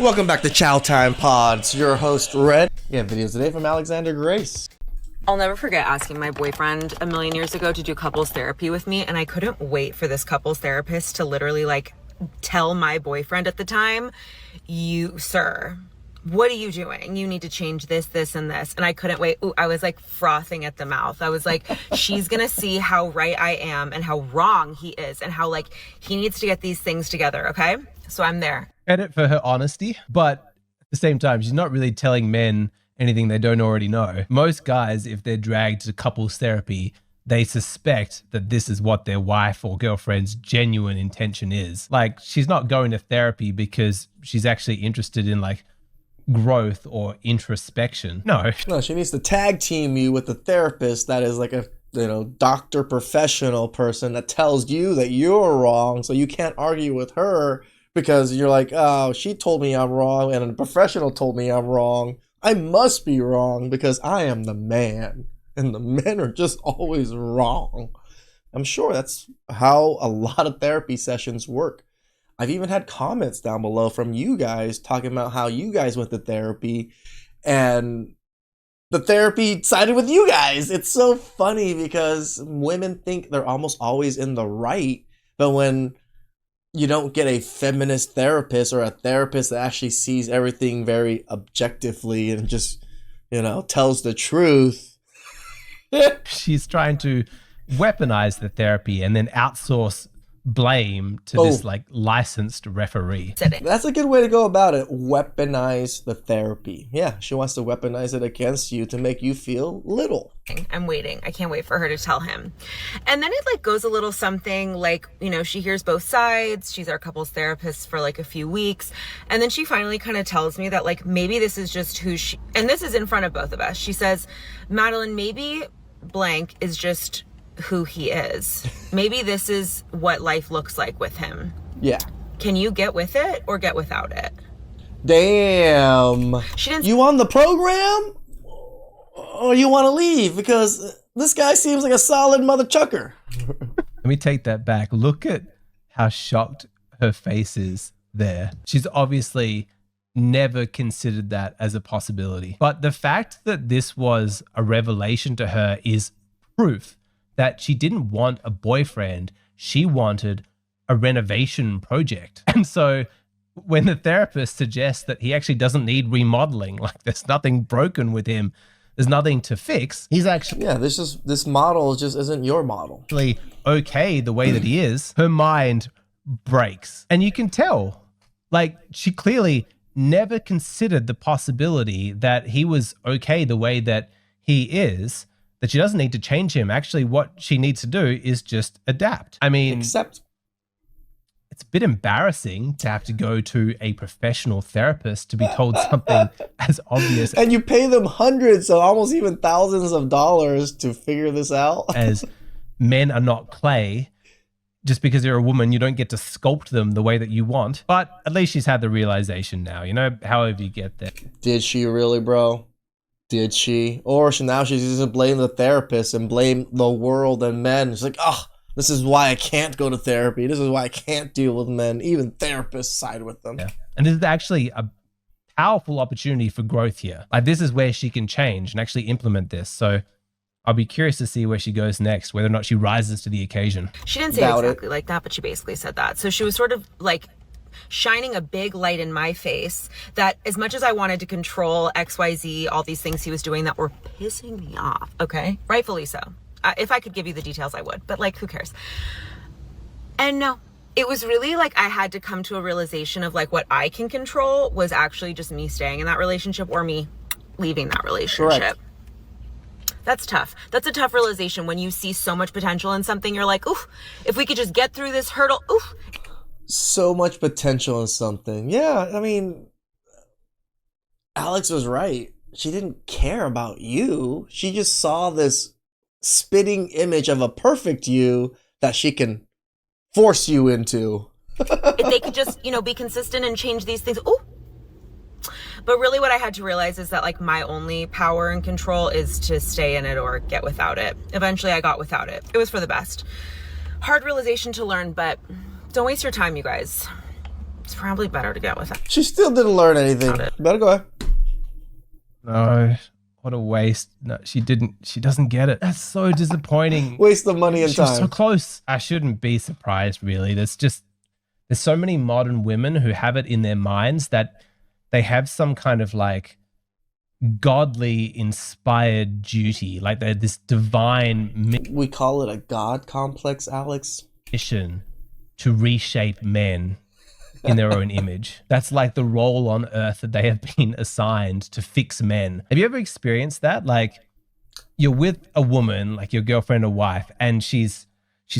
Welcome back to Chow Time Pods. Your host, Red. We have videos today from Alexander Grace. I'll never forget asking my boyfriend a million years ago to do couples therapy with me, and I couldn't wait for this couples therapist to literally tell my boyfriend at the time, sir, what are you doing? You need to change this, this, and this. And I couldn't wait. Ooh, I was frothing at the mouth. I was like, she's gonna see how right I am and how wrong he is and how he needs to get these things together, okay? So I'm there. Credit for her honesty, but at the same time, she's not really telling men anything they don't already know. Most guys, if they're dragged to couples therapy, they suspect that this is what their wife or girlfriend's genuine intention is. She's not going to therapy because she's actually interested in growth or introspection. No, she needs to tag team you with the therapist that is a doctor professional person that tells you that you're wrong, so you can't argue with her because you're like, oh, she told me I'm wrong and a professional told me I'm wrong. I must be wrong because I am the man, and the men are just always wrong. I'm sure that's how a lot of therapy sessions work. I've even had comments down below from you guys talking about how you guys went to therapy and the therapy sided with you guys. It's so funny because women think they're almost always in the right, but when you don't get a feminist therapist or a therapist that actually sees everything very objectively and just, tells the truth. she's trying to weaponize the therapy and then outsource blame to this licensed referee. That's a good way to go about it. Weaponize the therapy. Yeah, she wants to weaponize it against you to make you feel little. I'm waiting. I can't wait for her to tell him. And then it goes a little something she hears both sides. She's our couples therapist for a few weeks. And then she finally kind of tells me that maybe this is just who she, and this is in front of both of us. She says, Madeline, maybe blank is just who he is. Maybe this is what life looks like with him. Yeah. Can you get with it or get without it? Damn. She didn't. You on the program? Or you want to leave? Because this guy seems like a solid mother chucker. Let me take that back. Look at how shocked her face is there. She's obviously never considered that as a possibility. But the fact that this was a revelation to her is proof that she didn't want a boyfriend, she wanted a renovation project. And so when the therapist suggests that he actually doesn't need remodeling, there's nothing broken with him, there's nothing to fix, he's actually... Yeah, this model just isn't your model. Actually okay the way that he is, her mind breaks. And you can tell, she clearly never considered the possibility that he was okay the way that he is, that she doesn't need to change him. Actually, what she needs to do is just adapt. I mean, except it's a bit embarrassing to have to go to a professional therapist to be told something as obvious. And you pay them hundreds or almost even thousands of dollars to figure this out. As men are not clay. Just because you're a woman, you don't get to sculpt them the way that you want. But at least she's had the realization now, however you get there. Did she really, bro? Did she? Or now she's just gonna blame the therapist and blame the world and men. She's like, oh, this is why I can't go to therapy. This is why I can't deal with men. Even therapists side with them. Yeah. And this is actually a powerful opportunity for growth here. This is where she can change and actually implement this. So I'll be curious to see where she goes next, whether or not she rises to the occasion. She didn't say exactly like that, but she basically said that. So she was sort of shining a big light in my face that as much as I wanted to control XYZ, all these things he was doing that were pissing me off, okay? Rightfully so. If I could give you the details, I would, but who cares? And no, it was really I had to come to a realization of what I can control was actually just me staying in that relationship or me leaving that relationship. Correct. That's tough. That's a tough realization when you see so much potential in something. You're like, oof, if we could just get through this hurdle, oof. So much potential in something. Yeah, I mean, Alex was right. She didn't care about you. She just saw this spitting image of a perfect you that she can force you into. If they could just, be consistent and change these things. Ooh. But really what I had to realize is that my only power and control is to stay in it or get without it. Eventually I got without it. It was for the best. Hard realization to learn, but don't waste your time, you guys. It's probably better to get with it. She still didn't learn anything. Better go ahead. No, what a waste. No, she doesn't get it. That's so disappointing. Waste of money and She was so time. close. I shouldn't be surprised, really. There's so many modern women who have it in their minds that they have some kind of like godly inspired duty, like they're this divine We call it a God complex, Alex. mission to reshape men in their own image. That's like the role on earth that they have been assigned to fix men. Have you ever experienced that? Like you're with a woman, like your girlfriend or wife, and she's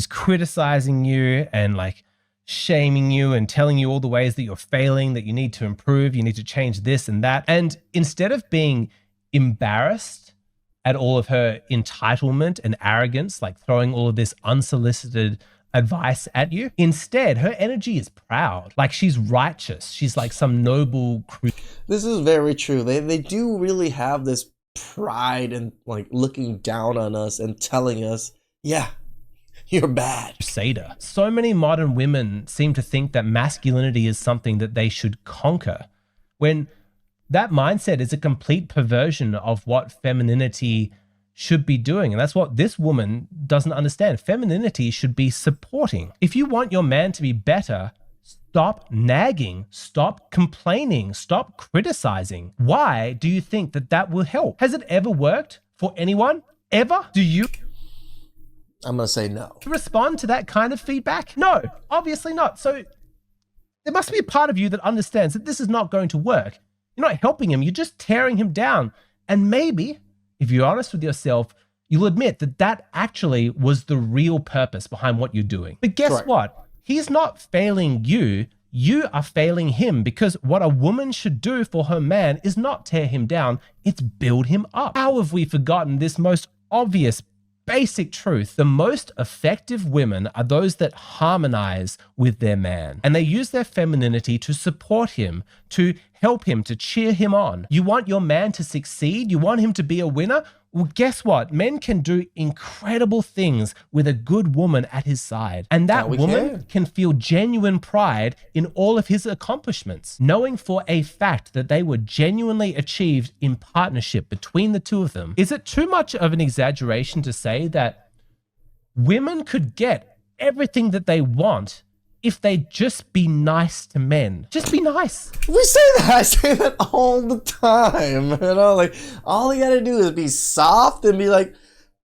criticizing you and like shaming you and telling you all the ways that you're failing, that you need to improve, you need to change this and that. And instead of being embarrassed at all of her entitlement and arrogance, like throwing all of this unsolicited advice at you, instead her energy is proud, like she's righteous, she's like some noble This is very true. They do really have this pride and like looking down on us and telling us, yeah, you're bad. crusader. So many modern women seem to think that masculinity is something that they should conquer, when that mindset is a complete perversion of what femininity should be doing. And that's what this woman doesn't understand. Femininity should be supporting. If you want your man to be better, stop nagging, stop complaining, stop criticizing. Why do you think that that will help? Has it ever worked for anyone? Ever? Do you I'm going to say no. respond to that kind of feedback? No, obviously not. So there must be a part of you that understands that this is not going to work. You're not helping him, you're just tearing him down. And maybe, if you're honest with yourself, you'll admit that that actually was the real purpose behind what you're doing. But guess Correct. what? He's not failing you. You are failing him, because what a woman should do for her man is not tear him down, it's build him up. How have we forgotten this most obvious basic truth? The most effective women are those that harmonize with their man, and they use their femininity to support him, to help him, to cheer him on. You want your man to succeed? You want him to be a winner? Well, guess what? Men can do incredible things with a good woman at his side. And that woman can feel genuine pride in all of his accomplishments, knowing for a fact that they were genuinely achieved in partnership between the two of them. Is it too much of an exaggeration to say that women could get everything that they want if they just be nice to men? Just be nice. We say that. I say that all the time. You know, like all you gotta do is be soft and be like,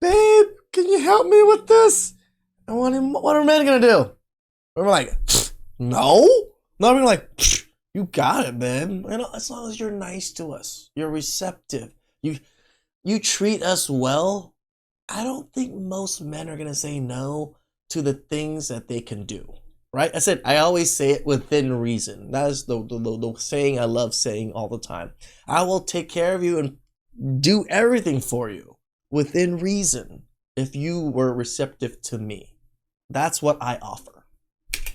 babe, can you help me with this? And what are men gonna do? And we're like, no. No, we're like, you got it, babe. You know, as long as you're nice to us, you're receptive, you treat us well. I don't think most men are gonna say no to the things that they can do. Right? I always say it within reason. That is the saying I love saying all the time. I will take care of you and do everything for you within reason if you were receptive to me. That's what I offer.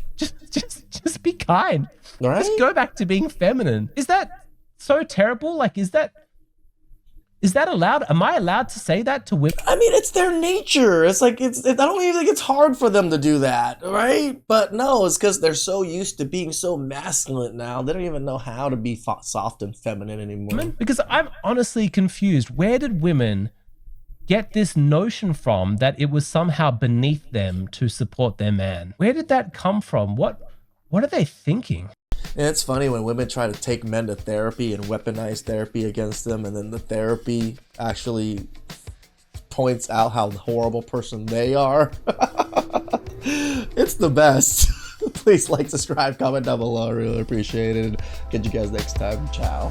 Just be kind. Right? Just go back to being feminine. Is that so terrible? Like, is that allowed? Am I allowed to say that to women? I mean, it's their nature. It's like, I don't even think it's hard for them to do that, right? But no, it's because they're so used to being so masculine now. They don't even know how to be soft and feminine anymore. Because I'm honestly confused. Where did women get this notion from that it was somehow beneath them to support their man? Where did that come from? What are they thinking? And it's funny when women try to take men to therapy and weaponize therapy against them, and then the therapy actually points out how horrible person they are. It's the best. Please like, subscribe, comment down below. I really appreciate it. Catch you guys next time. Ciao.